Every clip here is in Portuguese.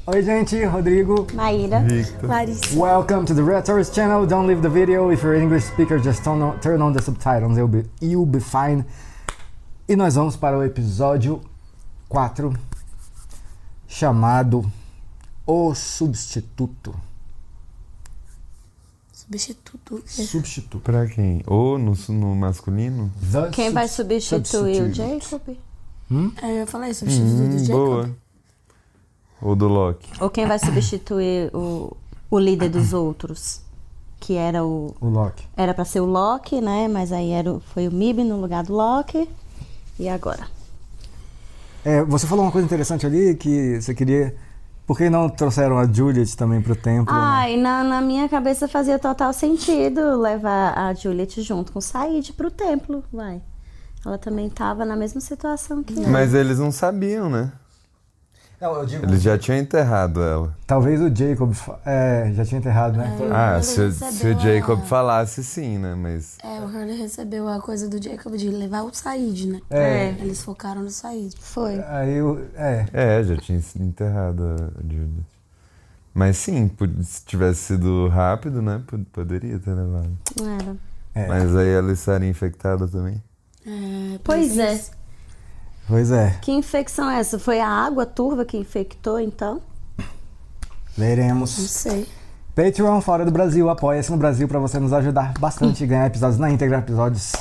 Oi gente, Rodrigo. Maíra. Victor. Larissa. Welcome to the Red Tourist channel. Don't leave the video. If you're an English speaker, just turn on the subtitles. You'll be fine. E nós vamos para o episódio 4, chamado O Substituto. Substituto. Pra quem? Ou no masculino? Quem vai substituir o Jacob? Eu ia falar isso, substituto do Jacob. Boa. Ou do Loki? Ou quem vai substituir o líder dos outros? Que era o Loki. Era pra ser o Loki, né? Mas aí foi o Mib no lugar do Loki. E agora? Você falou uma coisa interessante ali, que você queria... Por que não trouxeram a Juliet também pro templo? Ai, na minha cabeça fazia total sentido levar a Juliet junto com o Said pro templo, vai. Ela também tava na mesma situação que ele. Mas eles não sabiam, né? Não, eu digo... Eles já tinham enterrado ela. Talvez o Jacob já tinha enterrado, né? Se o Jacob falasse sim, né? Mas... o Hurley recebeu a coisa do Jacob de levar o Said, né? Eles focaram no Said. Foi. Aí já tinha enterrado a Juliet. Mas sim, se tivesse sido rápido, né? Poderia ter levado. Era. Mas aí ela estaria infectada também. Pois é. Pois é. Que infecção é essa? Foi a água turva que infectou, então? Veremos. Não sei. Patreon fora do Brasil, apoia-se no Brasil pra você nos ajudar bastante e ganhar episódios na íntegra, episódios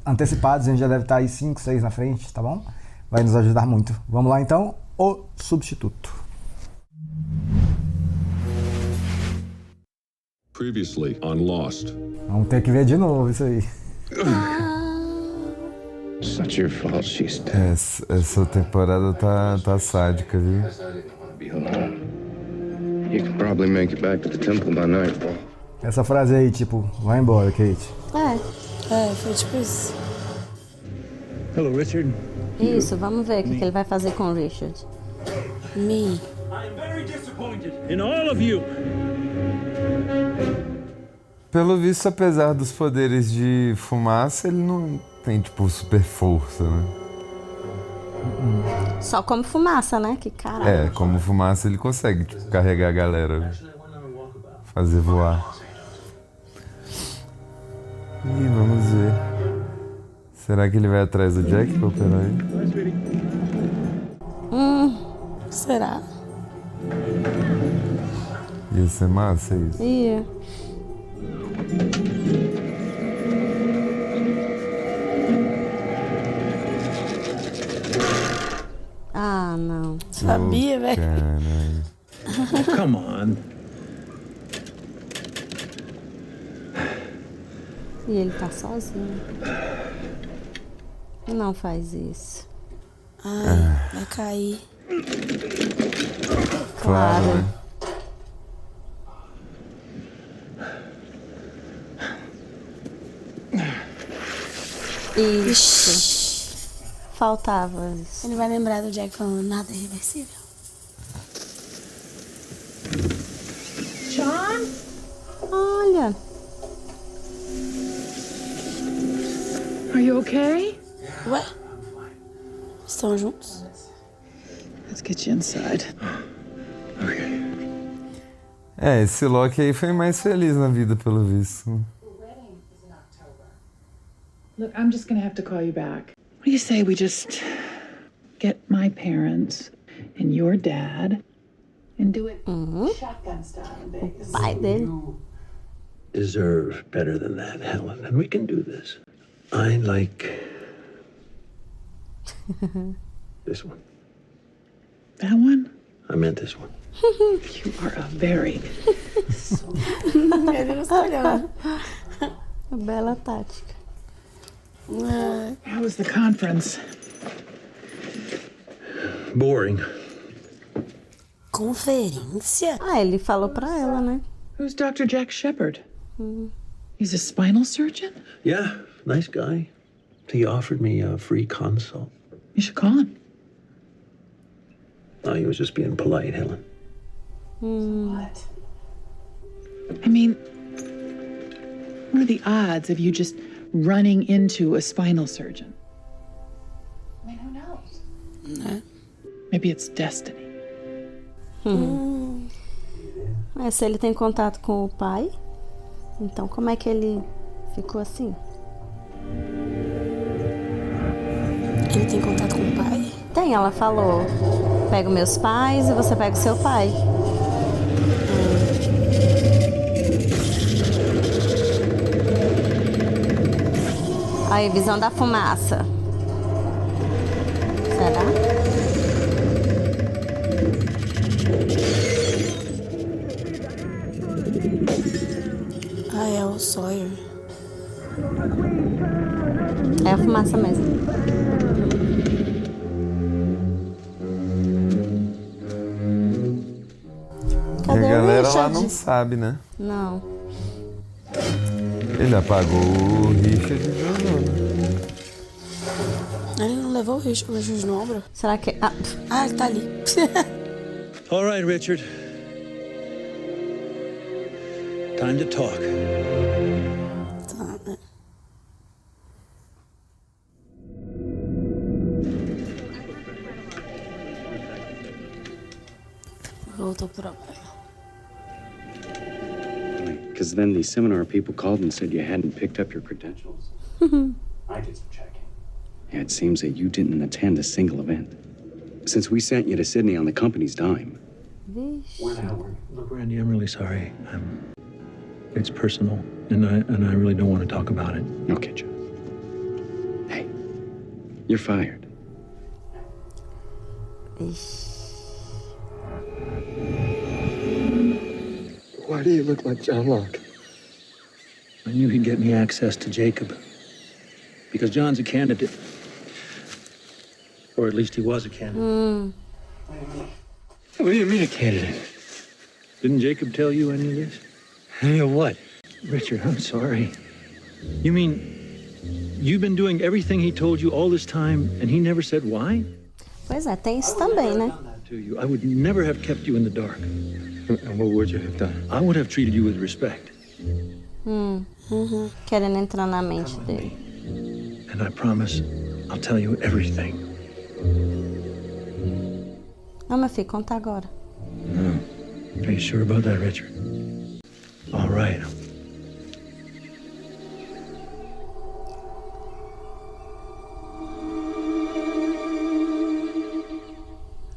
antecipados. A gente já deve estar aí 5, 6 na frente, tá bom? Vai nos ajudar muito. Vamos lá então, O Substituto. Previously on Lost. Vamos ter que ver de novo isso aí. It's not your fault she's dead. Essa temporada tá sádica, viu? Be alone. You could probably make it back to the temple by nightfall. Essa frase aí, tipo, vai embora, Kate. Foi tipo isso. Hello, Richard. Isso, vamos ver o que ele vai fazer com o Richard. Me. I am very disappointed in all of you. Pelo visto, apesar dos poderes de fumaça, ele não tem, tipo, super força, né? Só como fumaça, né? Que caralho. Como fumaça ele consegue, tipo, carregar a galera. Fazer voar. Ih, vamos ver. Será que ele vai atrás do Jack pra operar ele? Será? Ia ser massa isso. Ia. Ah, não. Sabia, velho. Caralho. Come on. E ele tá sozinho. Não faz isso. Vai cair. Claro, né? Isso. Faltava isso. Ele vai lembrar do Jack falando nada é irreversível. Olha. Are you okay? Ué? Estão juntos? Let's get you inside. Esse Loki aí foi mais feliz na vida, pelo visto. Look, I'm just gonna have to call you back. What do you say we just get my parents and your dad and do it shotgun style in Vegas? Pai dele. Deserve better than that, Helen, and we can do this. I like this one. That one? I meant this one. You are a very... Ele não olhando. Bela tática. How was the conference? Boring. Conferência? Ele falou pra ela, né? Who's Dr. Jack Shepard? He's a spinal surgeon? Yeah, nice guy. He offered me a free consult. You should call him. No, he was just being polite, Helen. What? I mean, what are the odds of you just running into a spinal surgeon? I mean, who knows? Maybe it's destiny. Mas se ele tem contato com o pai, então como é que ele ficou assim? Ele tem contato com o pai? Tem, ela falou. Pega os meus pais e você pega o seu pai. Aí, visão da fumaça. Será? Ah, é o Sawyer. É a fumaça mesmo. E Cadê a o galera lá Richard? não sabe, né? Não. Ele apagou o Richard e jogou, né? Ele não levou o Richard no ombro? Será que... Ah, ele tá ali. All right, Richard. Time to talk. Tá, né? Voltou pro problema. Because then the seminar people called and said you hadn't picked up your credentials. I did some checking. Yeah, it seems that you didn't attend a single event. Since we sent you to Sydney on the company's dime. Look, Randy, I'm really sorry. It's personal, and I really don't want to talk about it. Okay, Joe. Hey, you're fired. Why do you look like John Locke? I knew he'd get me access to Jacob. Because John's a candidate. Or at least he was a candidate. What do you mean a candidate? Didn't Jacob tell you any of this? Any of what? Richard, I'm sorry. You mean you've been doing everything he told you all this time and he never said why? Pois é, tem isso também, né? To you, I would never have kept you in the dark. And what would you have done? I would have treated you with respect. Querendo entrar na mente dele. And I promise I'll tell you everything. Não, meu filho, conta agora. Are you sure about that, Richard? All right.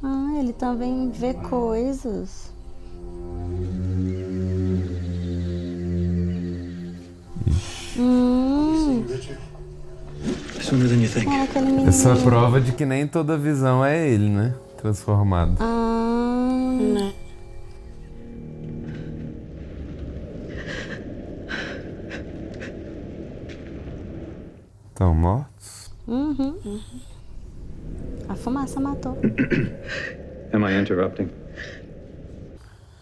Ah, ele também vê coisas. Sooner than you think. Era aquele menino. Essa é a prova de que nem toda visão é ele, né? Transformado. Né? Estão mortos? A fumaça matou. Am I interrupting?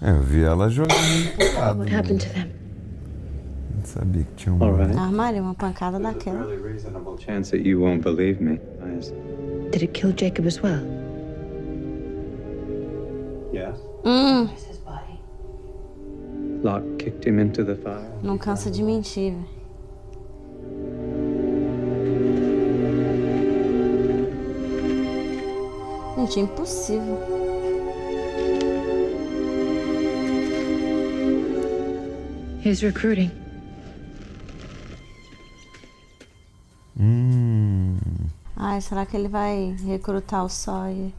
Eu vi ela jogando pro lado. What happened to them? Não sabia que tinha um... All right. Armário, uma pancada daquela. Fairly reasonable chance that you won't believe me. Did it kill Jacob as well? Yes. Where's his body? Locke kicked him into the fire. Não cansa de mentir, velho. Gente, é impossível. He's recruiting. Ai, será que ele vai recrutar o Sawyer?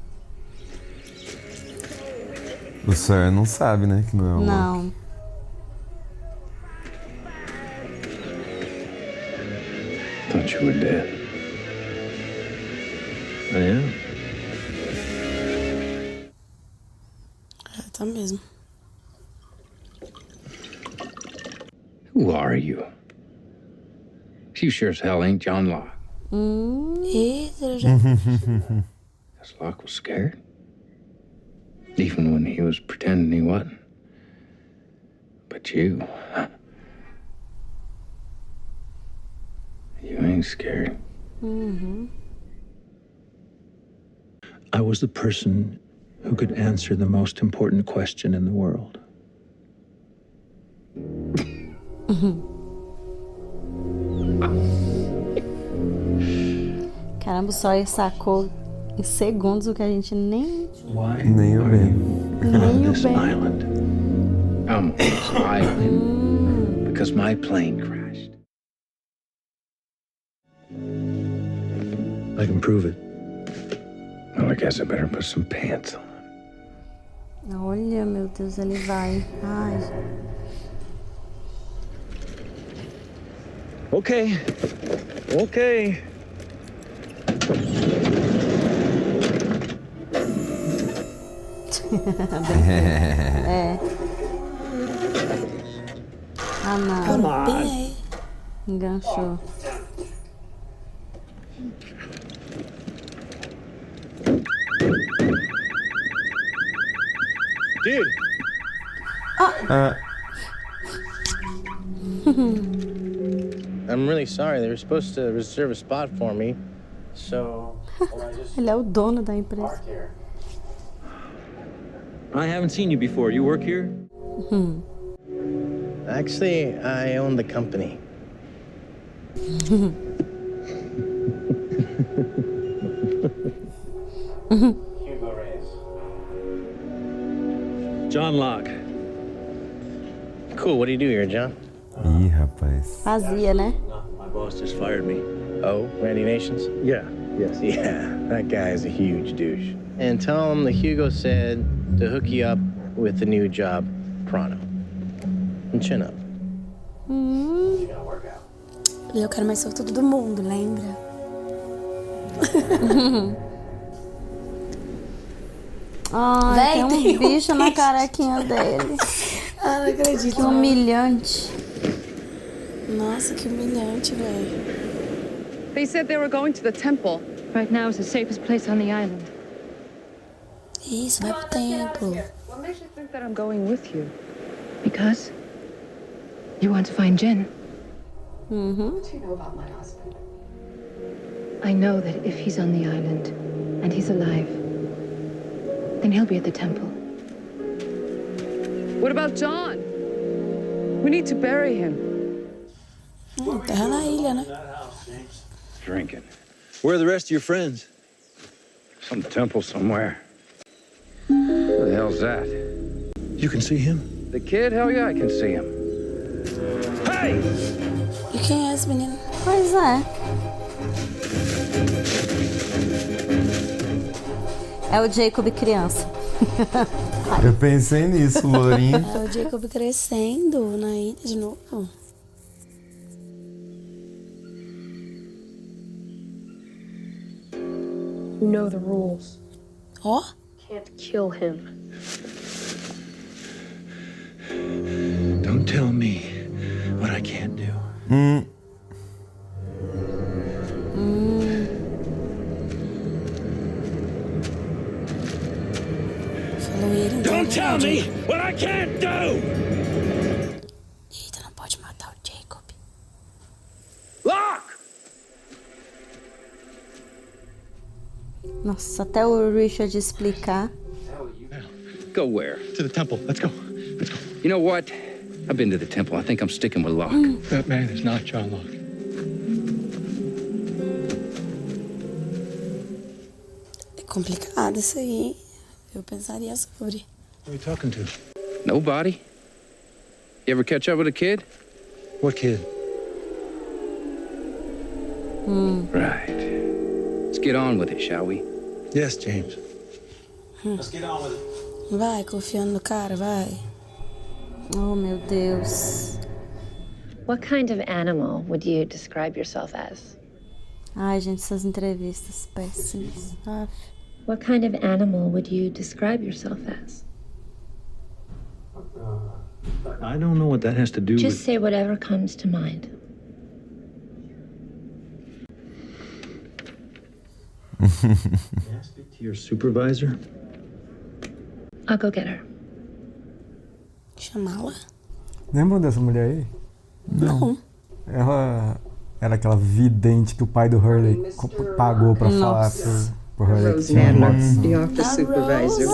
O Sawyer não sabe, né? Que não é o Locke. Não. Thought you were dead. I am. É, tá mesmo. Who are you? You sure as hell ain't John Locke. Eita, já. Guess Locke was scared. Even when he was pretending he wasn't. But you... You ain't scared. I was the person who could answer the most important question in the world. Caramba, o Sawyer sacou em segundos o que a gente nem... Why Nem eu are vi. you on this island. I'm on this island because my plane crashed. I can prove it. Well, I guess I better put some pants on. Olha, meu Deus, ele vai. Ai. Okay. Okay. É. Ah, não. Enganchou. Dude. I'm really sorry. They were supposed to reserve a spot for me. So, Ele é o dono da empresa. I haven't seen you before. You work here? Actually, I own the company. Hugo Reyes. John Locke. Cool. What do you do here, John? Ih, rapaz. Fazia, né? My boss just fired me. Oh, Randy Nations? Yeah. Yes. Yeah, that guy is a huge douche. And tell him that Hugo said to hook you up with the new job, pronto. And chin up. Ele é o cara mais sortudo do mundo, lembra? Ai, Véi, tem um bicho na carequinha dele. Ah, não acredito. Que humilhante. Nossa, que humilhante, velho. They said they were going to the temple. Right now it's the safest place on the island. Isso, vai pro templo. What makes you think that I'm going with you? Because you want to find Jin. Uhum. What do you know about my husband? I know that if he's on the island and he's alive, then he'll be at the temple. What about John? We need to bury him. Terra na ilha, né? Drinking. Where are the rest of your friends? Some temple somewhere. Who the hell's that? You can see him? The kid? Hell yeah, I can see him. Hey! E quem é esse menino? Pois é. É o Jacob criança. Eu pensei nisso, lourinho. É o Jacob crescendo na ilha de novo. You know the rules. Ó. Can't kill him. Don't tell me what I can't do. Falou ele. Don't tell me what I can't do! Eita, não pode matar o Jacob. Lock! Nossa, até o Richard explicar. Go where? To the temple. Let's go. Let's go. You know what? I've been to the temple. I think I'm sticking with Locke. That man is not John Locke. É complicado isso aí, hein? Eu pensaria sobre. Who are you talking to? Nobody? You ever catch up with a kid? What kid? Right. Let's get on with it, shall we? Yes, James. Let's get on with it. Vai, confiando no cara, vai. Oh, meu Deus. What kind of animal would you describe yourself as? Ai, gente, essas entrevistas péssimas. Aff. What kind of animal would you describe yourself as? I don't know what that has to do Just say whatever comes to mind. May I speak to your supervisor? I'll go get her. Chamá-la? Lembram dessa mulher aí? Não. Ela era aquela vidente que o pai do Hurley pagou pra falar pro Hurley que tinha mortes. The office supervisor.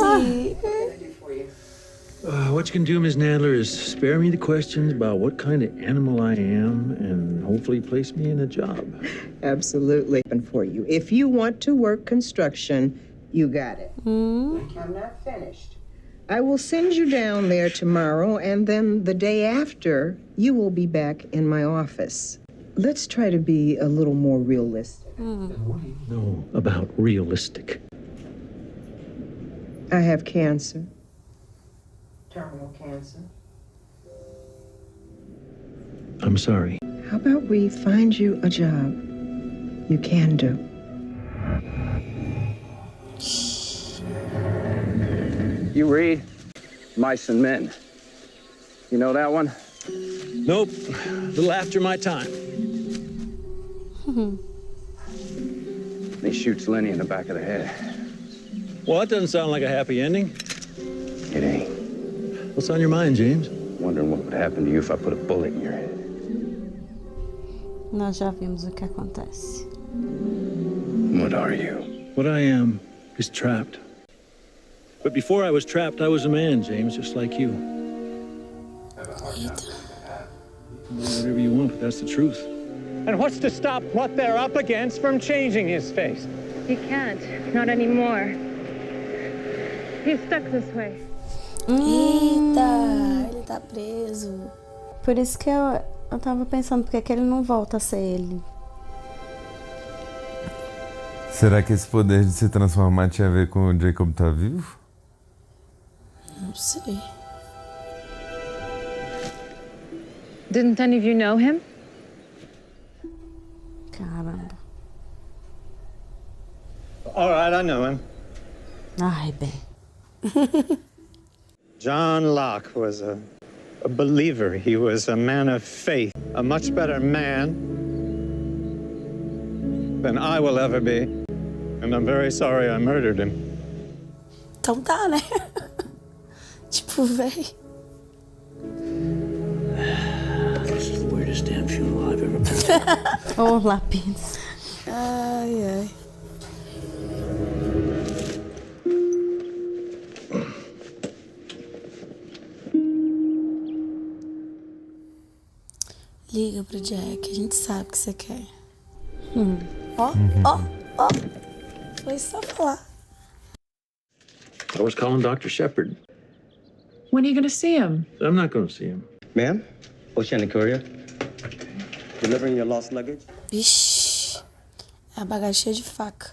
What you can do, Miss Nadler, is spare me the questions about what kind of animal I am and hopefully place me in a job. Absolutely. And for you. If you want to work construction, you got it. I'm not finished. I will send you down there tomorrow, and then the day after, you will be back in my office. Let's try to be a little more realistic. What do you know about realistic? I have cancer. Terminal cancer. I'm sorry. How about we find you a job you can do? You read Mice and Men. You know that one? Nope. A little after my time. He shoots Lenny in the back of the head. Well, that doesn't sound like a happy ending. It ain't. What's on your mind, James? Wondering what would happen to you if I put a bullet in your head. Nós já vimos o que acontece. What are you? What I am is trapped. But before I was trapped, I was a man, James, just like you. Whatever you want, but that's the truth. And what's to stop what they're up against from changing his face? He can't. Not anymore. He's stuck this way. Eita, ele tá preso. Por isso que eu tava pensando, por que ele não volta a ser ele? Será que esse poder de se transformar tinha a ver com o Jacob tá vivo? Não sei. Didn't any of you know him? Caramba. All right, I know him. Ai, bem. John Locke was a believer. He was a man of faith, a much better man than I will ever be. And I'm very sorry I murdered him. Então tá, né? Tipo, véi. This is the weirdest damn funeral I've ever been to. Oh, lápis. Ai, ai. Liga pro Jack, a gente sabe o que você quer. Ó. Foi só falar. I was calling Dr. Shepard. When are you going to see him? I'm not going to see him. Ma'am, Oceanic Courier. Delivering your lost luggage. Vixe, é a bagagem cheia de faca.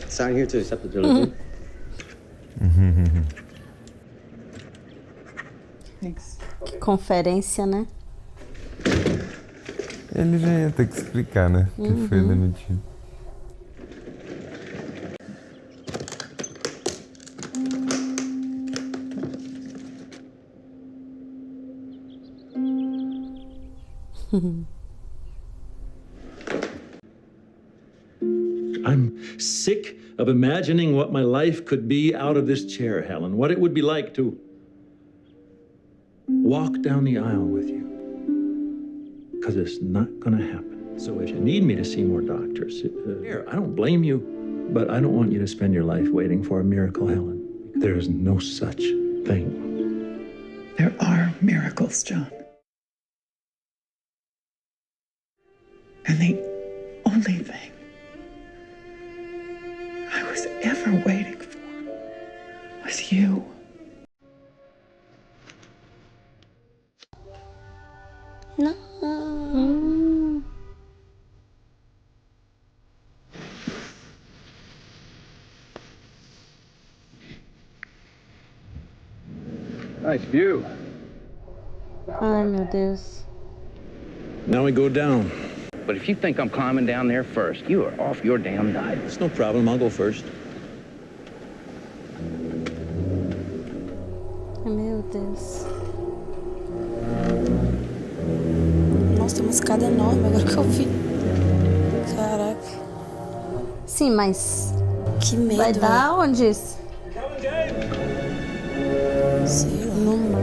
Sign here to accept the delivery. Que conferência, né? Ele já ia ter que explicar, né? Que foi demitido. I'm sick of imagining what my life could be out of this chair, Helen. What it would be like to walk down the aisle with you. Because it's not going to happen. So if you need me to see more doctors, here, I don't blame you, but I don't want you to spend your life waiting for a miracle, Helen. There is no such thing. There are miracles, John. And the only thing I was ever waiting for was you. Não. Nice view. Ai, meu Deus. Now we go down. But if you think I'm climbing down there first, you are off your damn diet. It's no problem. I'll go first. Meu Deus. Nossa, tem uma escada enorme agora que eu vi. Caraca. Sim, mas... Que medo. Vai dar onde isso? Sei lá. No mar.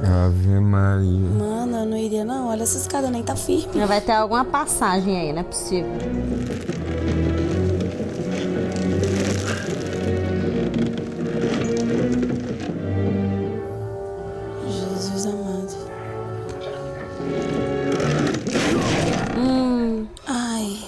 Ave Maria. Mano, eu não iria não. Olha essa escada, nem tá firme. Já vai ter alguma passagem aí, não é possível. Jesus amado. Ai.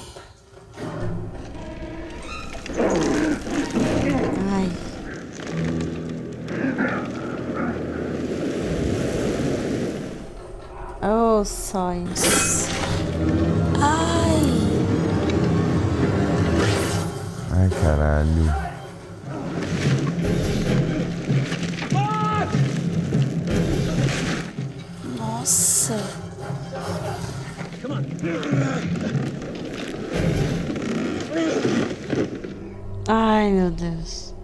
Emoções. Ai, caralho. Nossa. Ai, meu Deus.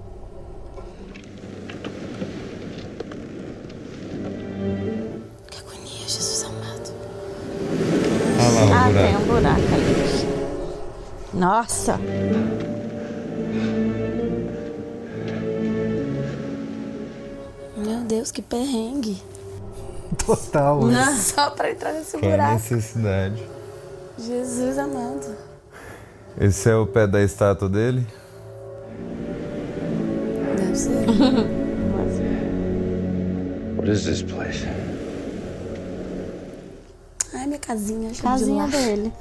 Que agonia, Jesus amado. Olha lá o buraco. Tem um buraco ali. Nossa. Meu Deus, que perrengue. Total. Não, só pra entrar nesse Que buraco. necessidade. Jesus amado. Esse é o pé da estátua dele? Deve ser. What is this place? Ai, minha casinha. Casinha dele.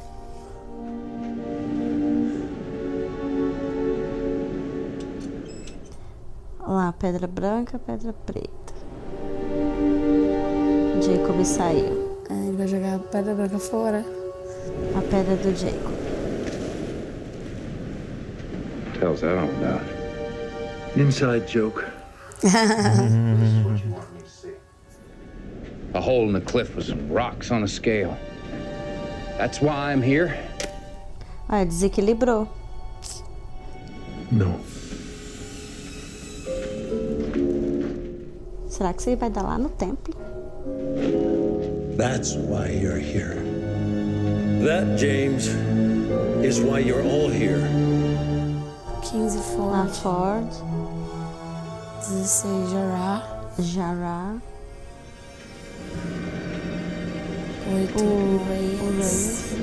Lá, pedra branca, pedra preta. Jacob saiu. Ele vai jogar a pedra branca fora. A pedra do Jacob. Hell's that all about? Inside joke. A hole in the cliff with some rocks on a scale. That's why I'm here. Ah, desequilibrou. Não. Será que você vai dar lá no templo? That's why you're here. That, James, is why you're all here. 15 Ford. Na Ford. 16 Jarrah. Jarrah. 8 Reyes.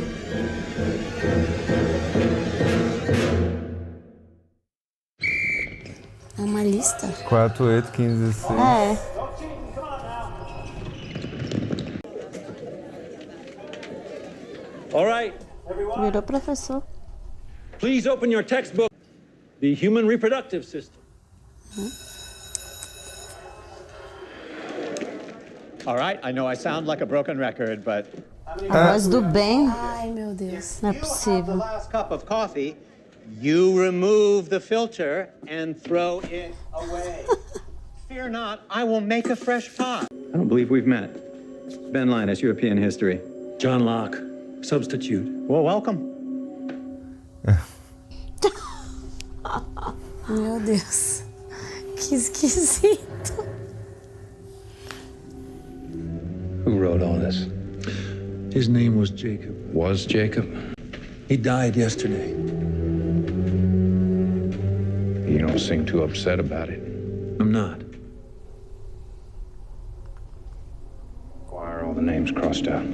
É uma lista? 4, 8, 15, 6. É. All right, Virou professor. please open your textbook. The Human Reproductive System. All right, I know I sound like a broken record, but A voz do bem. Ai, meu Deus. Não é the possível. last cup of coffee, you remove the filter and throw it away. Fear not, I will make a fresh pot. I don't believe we've met. Ben Linus, European history. John Locke, substitute. Well, welcome. Meu Deus. Que esquisito. Who wrote all this? His name was Jacob. Was Jacob? He died yesterday. You don't seem too upset about it. I'm not. Why are all the names crossed out?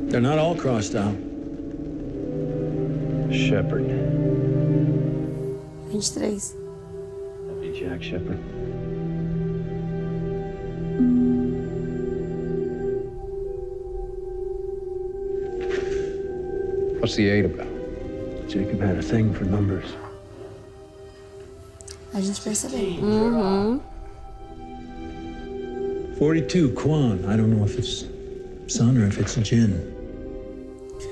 They're not all crossed out. Shepard. 23. That'd be Jack Shepard. What's the 8 about? Jacob had a thing for numbers. A gente percebeu. Uhum. 42, Quan. I don't know if it's sun or if it's Jin.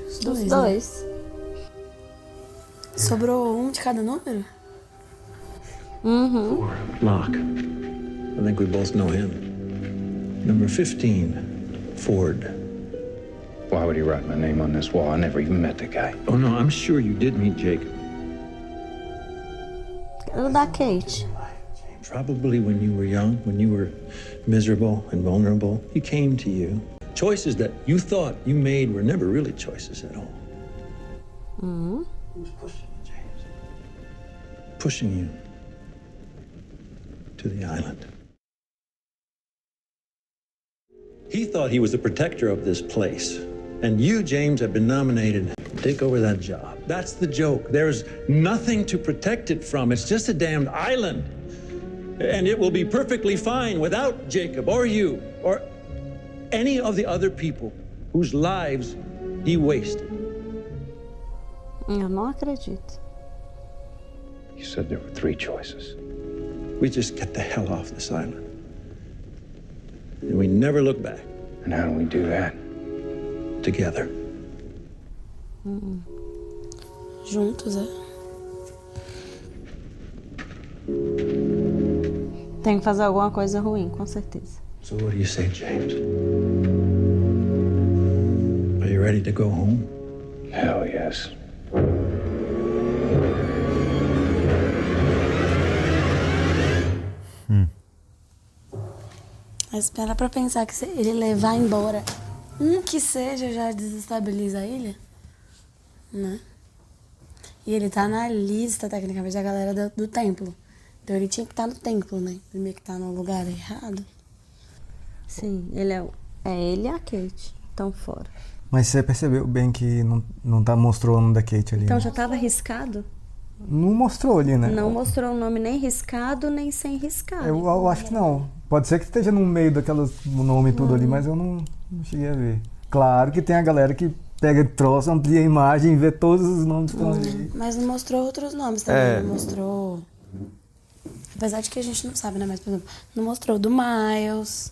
Os Os dois. Né? dois. Sobrou um de cada número? Uhum. Locke. I think we both know him. Number 15, Ford. Why would he write my name on this wall? I never even met the guy. Oh, no, I'm sure you did meet Jacob. O da Kate. Probably when you were young, when you were miserable and vulnerable, he came to you. Choices that you thought you made were never really choices at all. Uhum. Who was pushing you, James? Pushing you to the island. He thought he was the protector of this place. And you, James, have been nominated to take over that job. That's the joke. There's nothing to protect it from. It's just a damned island. And it will be perfectly fine without Jacob or you or any of the other people whose lives he wasted. Eu não acredito. You said there were 3 choices. We just get the hell off this island. And we never look back. And how do we do that? together. Juntos, é? Tem que fazer alguma coisa ruim, com certeza. So what do you say, James? Are you ready to go home? Hell yes. Mas para pra pensar que se ele levar embora que seja já desestabiliza a ilha, né? E ele tá na lista, tecnicamente, da galera do templo. Então ele tinha que estar no templo, né? Ele meio que tá no lugar errado. Sim, ele é ele e a Kate. Estão fora. Mas você percebeu bem que não mostrou o nome da Kate ali. Então né? já tava riscado? Não mostrou ali, né? Não mostrou o nome nem riscado, nem sem riscar. Eu acho que não. Pode ser que esteja no meio daquelas nome e tudo ali, mas eu não cheguei a ver. Claro que tem a galera que pega troço, amplia a imagem e vê todos os nomes que estão ali. Mas não mostrou outros nomes também. Não mostrou... Apesar de que a gente não sabe, né? Mas, por exemplo, não mostrou do Miles,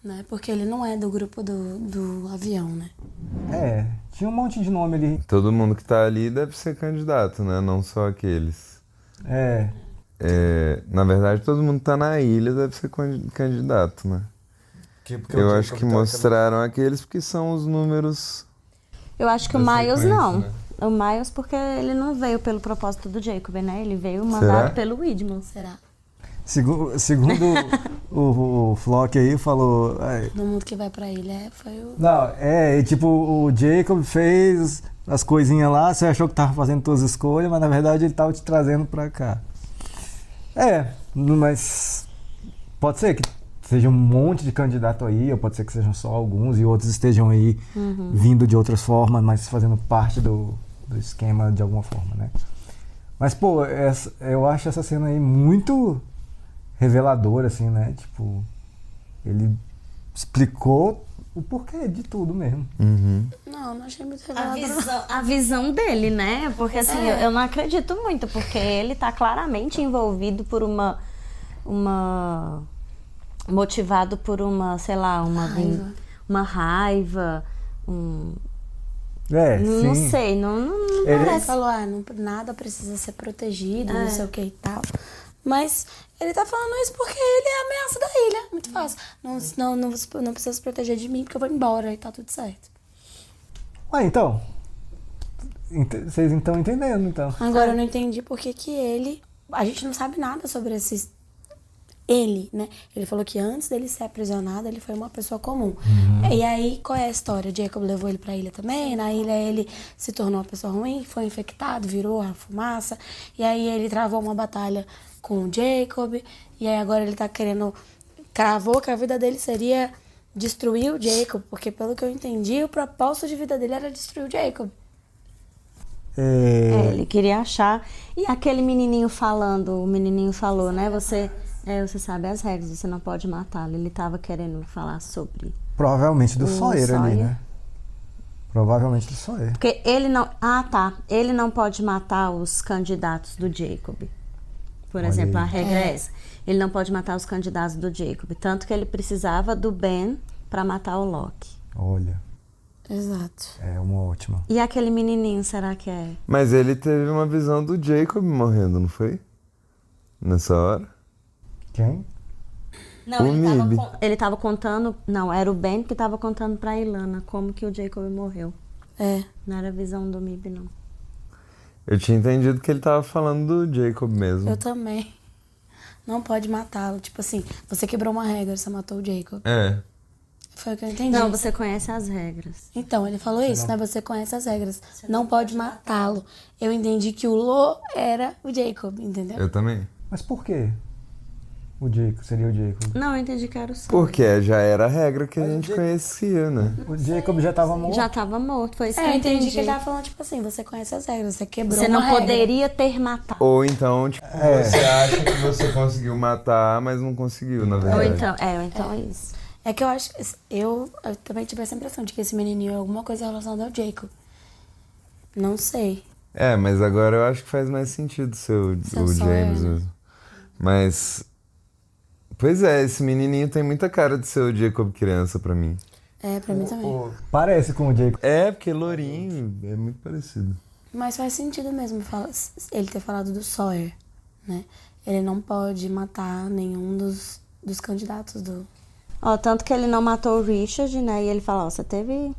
né? Porque ele não é do grupo do avião, né? Tinha um monte de nome ali. Todo mundo que tá ali deve ser candidato, né? Não só aqueles. Na verdade, todo mundo que tá na ilha deve ser candidato, né? Eu acho que mostraram aqueles porque são os números... Eu acho que o Miles não. Né? O Miles porque ele não veio pelo propósito do Jacob, né? Ele veio mandado pelo Widman. Será? Segundo o Flock aí, falou... No mundo que vai pra ilha foi o... Não, tipo, o Jacob fez as coisinhas lá, você achou que tava fazendo todas as escolhas, mas na verdade ele tava te trazendo pra cá. Mas pode ser que seja um monte de candidato aí, ou pode ser que sejam só alguns e outros estejam aí vindo de outras formas, mas fazendo parte do esquema de alguma forma, né? Mas, pô, eu acho essa cena aí muito reveladora, assim, né? Tipo, ele explicou o porquê de tudo mesmo. Não achei muito revelador. A visão dele, né? Porque assim, eu não acredito muito, porque ele tá claramente envolvido por uma motivado por uma, sei lá, uma raiva, não sim. sei, não Ele parece. falou, nada precisa ser protegido, não sei o que e tal. Mas ele tá falando isso porque ele é a ameaça da ilha. Muito fácil. Não precisa se proteger de mim porque eu vou embora e tá tudo certo. Então. Vocês estão entendendo, então. Agora eu não entendi por que ele... A gente não sabe nada sobre esses... Ele, né? Ele falou que antes dele ser aprisionado, ele foi uma pessoa comum. E aí, qual é a história? O Jacob levou ele pra ilha também. Na ilha ele se tornou uma pessoa ruim, foi infectado, virou a fumaça. E aí ele travou uma batalha com o Jacob. E aí agora ele tá querendo... Cravou que a vida dele seria destruir o Jacob. Porque pelo que eu entendi, o propósito de vida dele era destruir o Jacob. Ele queria achar. E aquele menininho falando, o menininho falou, né? Você sabe as regras, você não pode matá-lo. Ele tava querendo falar sobre... Provavelmente do Sawyer ali, né? Provavelmente do Sawyer. Porque ele não... Ele não pode matar os candidatos do Jacob. Por exemplo, a regra é essa. Ele não pode matar os candidatos do Jacob. Tanto que ele precisava do Ben pra matar o Locke. Olha. Exato. É uma ótima. E aquele menininho, será que é? Mas ele teve uma visão do Jacob morrendo, não foi? Nessa hora? Quem? Não, ele tava contando... Não, era o Ben que tava contando pra Ilana como que o Jacob morreu. Não era a visão do Mib, não. Eu tinha entendido que ele tava falando do Jacob mesmo. Eu também. Não pode matá-lo. Tipo assim, você quebrou uma regra, você matou o Jacob. Foi o que eu entendi. Não, você conhece as regras. Então, ele falou isso, né? Você conhece as regras. Não pode matá-lo. Eu entendi que o Lo era o Jacob, entendeu? Eu também. Mas por quê? Seria o Jacob. Não, eu entendi que era o Sawyer. Porque já era a regra que a gente conhecia, né? O Jacob já tava morto? Já tava morto, foi isso que eu entendi que ele tava falando, tipo assim, você conhece as regras, você quebrou Você uma não regra. poderia ter matado. Ou então, tipo, você acha que você conseguiu matar, mas não conseguiu, na verdade. Ou então é isso. É que eu acho... Eu também tive essa impressão de que esse menininho é alguma coisa relacionada ao Jacob. Não sei. Mas agora eu acho que faz mais sentido ser o James mesmo. Mas... Pois é, esse menininho tem muita cara de ser o Jacob criança pra mim. É, pra mim também. Parece com o Jacob. É, porque lourinho é muito parecido. Mas faz sentido mesmo ele ter falado do Sawyer, né? Ele não pode matar nenhum dos candidatos do... Ó, tanto que ele não matou o Richard, né? E ele fala, ó, você teve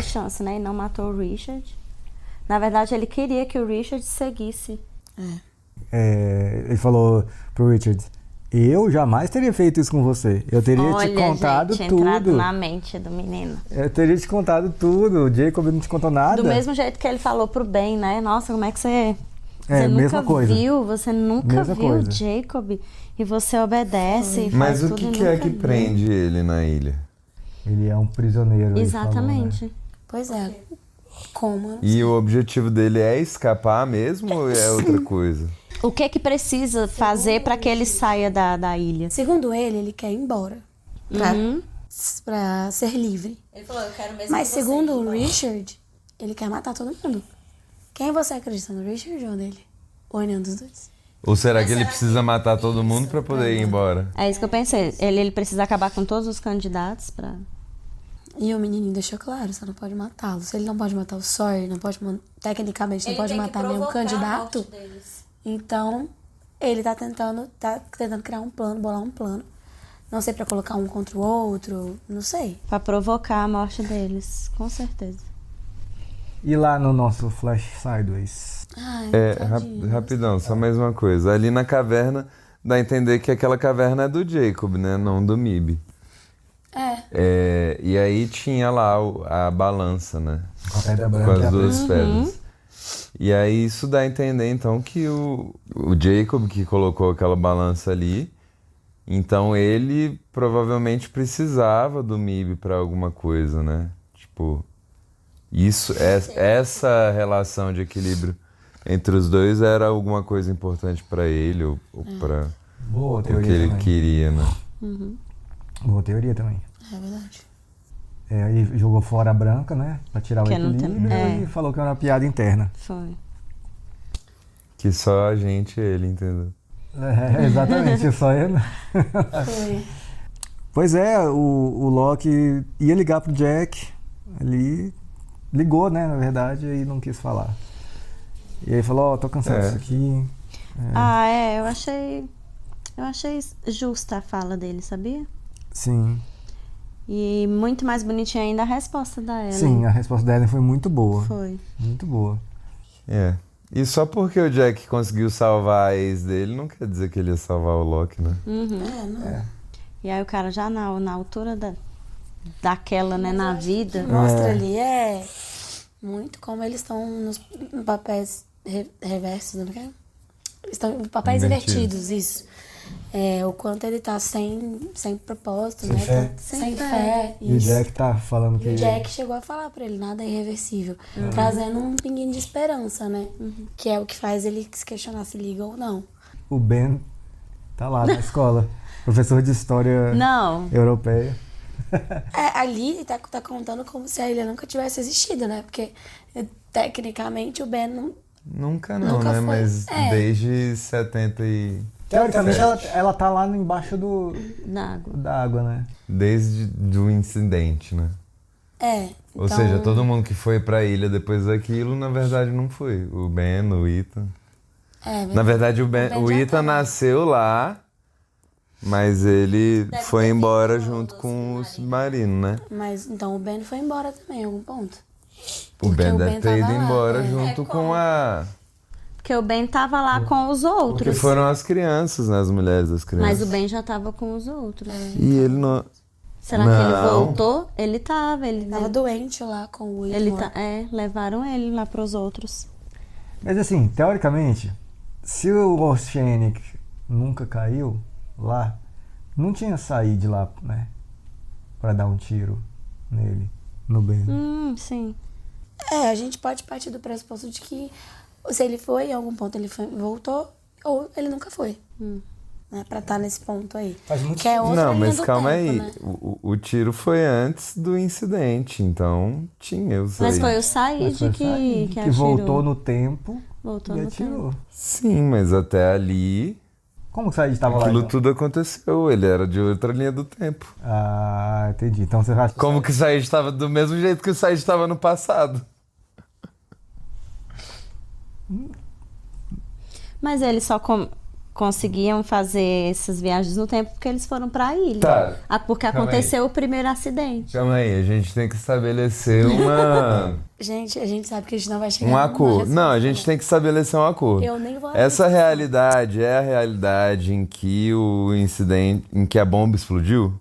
chance, né? E não matou o Richard. Na verdade, ele queria que o Richard seguisse. Ele falou pro Richard, eu jamais teria feito isso com você. Eu teria te contado gente, tudo. entrado na mente do menino. Eu teria te contado tudo. O Jacob não te contou nada. Do mesmo jeito que ele falou pro Ben, né? Nossa, como é que você... Você mesma coisa. Você nunca Mesma viu coisa. o Jacob e você obedece. E Mas faz o tudo que e é nunca que viu. prende ele na ilha? Ele é um prisioneiro. Exatamente. Ele falou, né? Pois é. Como? E o objetivo dele é escapar mesmo ou é outra coisa? O que precisa fazer para que ele saia da ilha? Segundo ele quer ir embora. Pra ser livre. Ele falou, eu quero mesmo. Mas segundo o Richard, ele quer matar todo mundo. Quem você acredita, no Richard ou nele? Ou nenhum dos dois? Ou será que ele precisa matar todo mundo pra poder ir embora? É isso que eu pensei. Ele precisa acabar com todos os candidatos pra... E o menininho deixou claro, você não pode matá-lo. Se ele não pode matar o Sawyer, tecnicamente não pode matar nenhum candidato, então ele tá tentando criar um plano, bolar um plano. Não sei, pra colocar um contra o outro, não sei. Pra provocar a morte deles, com certeza. E lá no nosso Flash Sideways? Ai, Rapidão, só mais uma coisa. Ali na caverna, dá a entender que aquela caverna é do Jacob, né? Não do Mib. E aí tinha lá a balança, né? Com a pedra branca. Com as duas pedras. E aí isso dá a entender, então, que o Jacob que colocou aquela balança ali, então ele provavelmente precisava do Mib pra alguma coisa, né? Tipo, essa relação de equilíbrio entre os dois era alguma coisa importante pra ele ou pra Boa o teoria que ele também. queria, né? Boa teoria também. É verdade. Aí jogou fora a branca, né? Pra tirar o Que não equilíbrio tem- e falou que era uma piada interna. Foi. Que só a gente e ele, entendeu? Exatamente, só ele. Foi. Pois é, o Loki ia ligar pro Jack, ele ligou, né, na verdade, e não quis falar. E aí falou, tô cansado disso aqui. Eu achei justa a fala dele, sabia? Sim. E muito mais bonitinha ainda a resposta da Ellen. Sim, a resposta da Ellen foi muito boa. Foi. Muito boa. E só porque o Jack conseguiu salvar a ex dele, não quer dizer que ele ia salvar o Loki, né? Não. E aí o cara já na altura daquela, né, na vida. Mostra ali, muito como eles estão nos papéis reversos, não é? Estão em papéis invertidos, isso. O quanto ele tá sem propósito, Sem né? fé. Sem fé. E o Isso. Jack tá falando que... E o Jack chegou a falar pra ele, nada é irreversível. Trazendo um pinguinho de esperança, né? Que é o que faz ele se questionar se liga ou não. O Ben tá lá na escola. Professor de história europeia. Ali tá contando como se a ilha nunca tivesse existido, né? Porque, tecnicamente, o Ben não... Nunca não, Nunca né? foi. Mas desde 70 e... Teoricamente, ela tá lá embaixo da água, né? Desde o incidente, né? Ou então... seja, todo mundo que foi pra ilha depois daquilo, na verdade, não foi. O Ben, o Ethan. Na verdade, o Ethan nasceu lá, mas ele foi embora junto com o submarino, né? Mas, então, o Ben foi embora também, em algum ponto. O Ben deve ter ido tava lá, embora junto com a... Porque o Ben tava lá com os outros. Porque foram as crianças, né? As mulheres das crianças. Mas o Ben já tava com os outros. E ele não... Será que ele voltou? Ele tava. Ele tava doente lá com o Whitmore. Levaram ele lá pros outros. Mas assim, teoricamente, se o Oceanic nunca caiu lá, não tinha saído de lá, né? Pra dar um tiro nele, no Ben. Sim. A gente pode partir do pressuposto de que se ele foi, em algum ponto ele voltou, ou ele nunca foi. Né, pra estar nesse ponto aí. Que é outra não, linha mas do calma tempo, aí. né? O tiro foi antes do incidente, então tinha o Said. Mas foi o Said que voltou no tempo Voltou e no atirou. tempo. Sim, mas até ali... Como que o Said estava lá? Aquilo Então? tudo aconteceu, ele era de outra linha do tempo. Ah, entendi. Então você acha que... Como que o Said estava do mesmo jeito que o Said estava no passado. Mas eles só conseguiam fazer essas viagens no tempo porque eles foram pra ilha. Tá. Porque Calma aconteceu o primeiro acidente. Calma aí, a gente tem que estabelecer uma... Gente, a gente sabe que a gente não vai chegar um numa acordo. resposta. Não, a gente tem que estabelecer um acordo. Eu nem vou Essa realidade é a realidade em que o incidente, em que a bomba explodiu?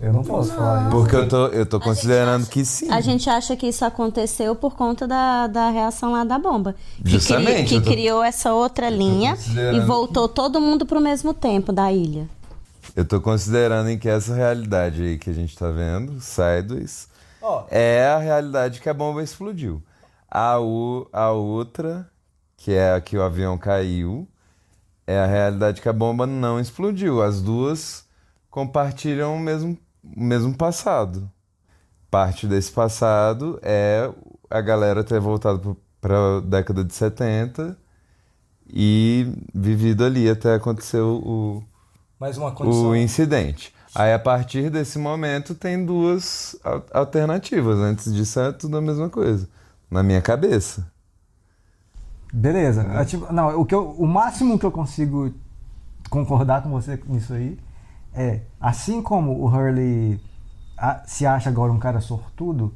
Eu não posso falar isso. Porque eu tô considerando que sim. A gente acha que isso aconteceu por conta da reação lá da bomba. Justamente. Que criou essa outra linha e voltou todo mundo pro mesmo tempo da ilha. Eu tô considerando em que essa realidade aí que a gente tá vendo, Sideways, é a realidade que a bomba explodiu. A outra, que é a que o avião caiu, é a realidade que a bomba não explodiu. As duas compartilham o mesmo passado. Parte desse passado é a galera ter voltado para a década de 70 e vivido ali até acontecer Mais uma condição. o incidente. Aí, a partir desse momento, tem duas alternativas. Antes disso, é tudo a mesma coisa. Na minha cabeça. Beleza. Não, o máximo que eu consigo concordar com você nisso aí é, assim como o Hurley se acha agora um cara sortudo,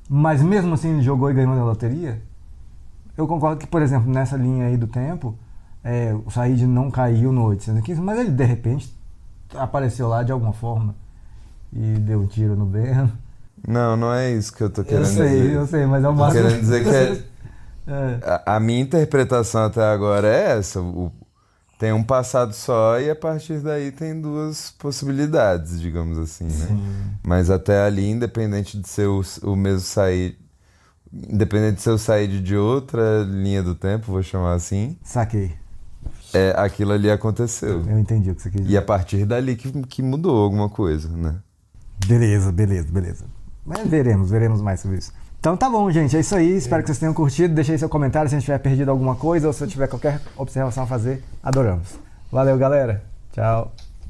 mas mesmo assim ele jogou e ganhou na loteria, eu concordo que, por exemplo, nessa linha aí do tempo, o Said não caiu no 815, mas ele de repente apareceu lá de alguma forma e deu um tiro no Ben. Não é isso que eu tô querendo dizer. Eu sei, mas é o máximo. Tô querendo dizer que a minha interpretação até agora é essa. Tem um passado só e a partir daí tem duas possibilidades, digamos assim, né? Sim. Mas até ali, independente de ser o mesmo Said, independente de ser o Said de outra linha do tempo, vou chamar assim. Saquei. Aquilo ali aconteceu. Eu entendi o que você quis dizer. E a partir dali que mudou alguma coisa, né? Beleza. Mas veremos mais sobre isso. Então tá bom, gente, é isso aí. Espero que vocês tenham curtido. Deixa aí seu comentário se a gente tiver perdido alguma coisa ou se eu tiver qualquer observação a fazer. Adoramos. Valeu, galera. Tchau.